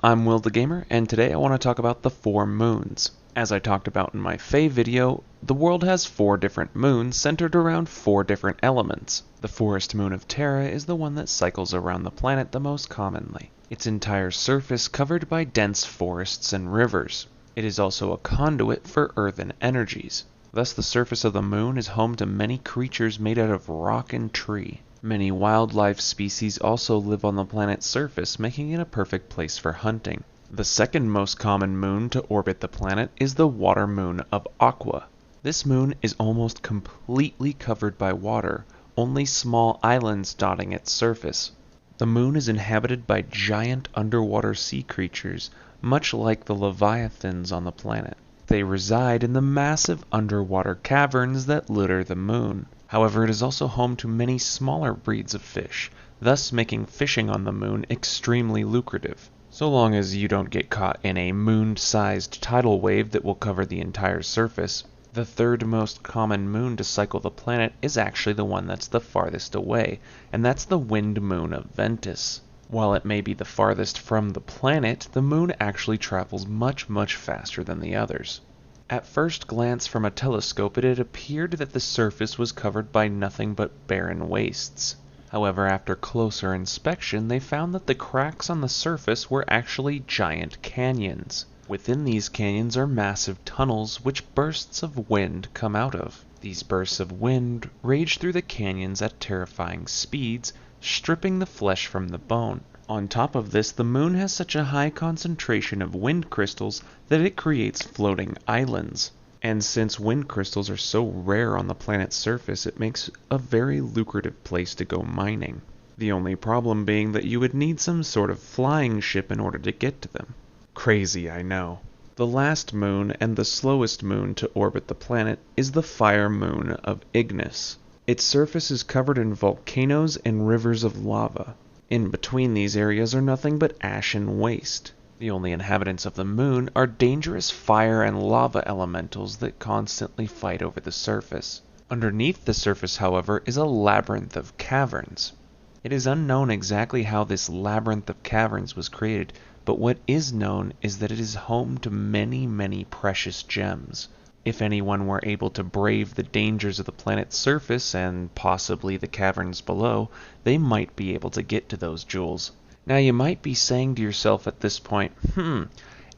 I'm Will the Gamer, and today I want to talk about the 4 moons. As I talked about in my Fae video, the world has 4 different moons centered around 4 different elements. The forest moon of Terra is the one that cycles around the planet the most commonly. Its entire surface covered by dense forests and rivers. It is also a conduit for earthen energies. Thus the surface of the moon is home to many creatures made out of rock and tree. Many wildlife species also live on the planet's surface, making it a perfect place for hunting. The second most common moon to orbit the planet is the water moon of Aqua. This moon is almost completely covered by water, only small islands dotting its surface. The moon is inhabited by giant underwater sea creatures, much like the leviathans on the planet. They reside in the massive underwater caverns that litter the moon. However, it is also home to many smaller breeds of fish, thus making fishing on the moon extremely lucrative. So long as you don't get caught in a moon-sized tidal wave that will cover the entire surface. The third most common moon to cycle the planet is actually the one that's the farthest away, and that's the wind moon of Ventus. While it may be the farthest from the planet, the moon actually travels much faster than the others. At first glance from a telescope, it had appeared that the surface was covered by nothing but barren wastes. However, after closer inspection, they found that the cracks on the surface were actually giant canyons. Within these canyons are massive tunnels which bursts of wind come out of. These bursts of wind rage through the canyons at terrifying speeds, stripping the flesh from the bone. On top of this, the moon has such a high concentration of wind crystals that it creates floating islands. And since wind crystals are so rare on the planet's surface, it makes a very lucrative place to go mining. The only problem being that you would need some sort of flying ship in order to get to them. Crazy, I know. The last moon and the slowest moon to orbit the planet is the fire moon of Ignis. Its surface is covered in volcanoes and rivers of lava. In between these areas are nothing but ash and waste. The only inhabitants of the moon are dangerous fire and lava elementals that constantly fight over the surface. Underneath the surface, however, is a labyrinth of caverns. It is unknown exactly how this labyrinth of caverns was created, but what is known is that it is home to many precious gems. If anyone were able to brave the dangers of the planet's surface and possibly the caverns below, they might be able to get to those jewels. Now you might be saying to yourself at this point,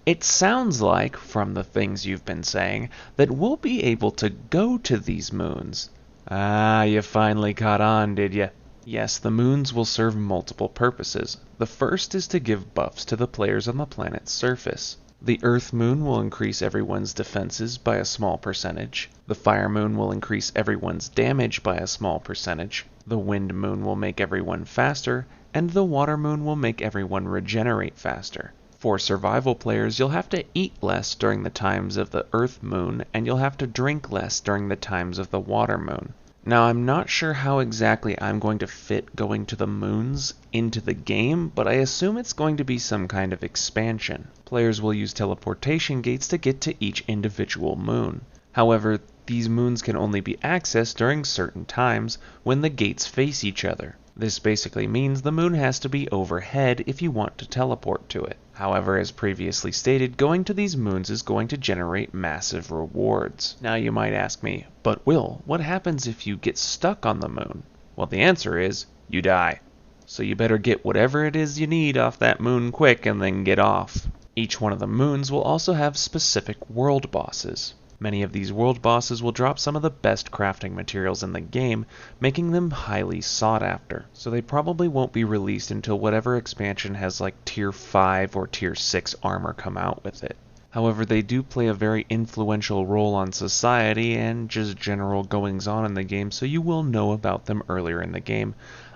it sounds like, from the things you've been saying, that we'll be able to go to these moons. Ah, you finally caught on, did ya? Yes, the moons will serve multiple purposes. The first is to give buffs to the players on the planet's surface. The Earth Moon will increase everyone's defenses by a small percentage. The Fire Moon will increase everyone's damage by a small percentage. The Wind Moon will make everyone faster, and the Water Moon will make everyone regenerate faster. For survival players, you'll have to eat less during the times of the Earth Moon, and you'll have to drink less during the times of the Water Moon. Now, I'm not sure how exactly I'm going to fit going to the moons into the game, but I assume it's going to be some kind of expansion. Players will use teleportation gates to get to each individual moon. However, these moons can only be accessed during certain times when the gates face each other. This basically means the moon has to be overhead if you want to teleport to it. However, as previously stated, going to these moons is going to generate massive rewards. Now you might ask me, but Will, what happens if you get stuck on the moon? Well, the answer is, you die. So you better get whatever it is you need off that moon quick and then get off. Each one of the moons will also have specific world bosses. Many of these world bosses will drop some of the best crafting materials in the game, making them highly sought after. So they probably won't be released until whatever expansion has like tier 5 or tier 6 armor come out with it. However, they do play a very influential role on society and just general goings-on in the game, so you will know about them earlier in the game.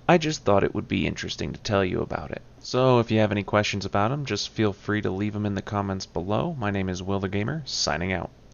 I just thought it would be interesting to tell you about it. So if you have any questions about them, just feel free to leave them in the comments below. My name is Will the Gamer, signing out.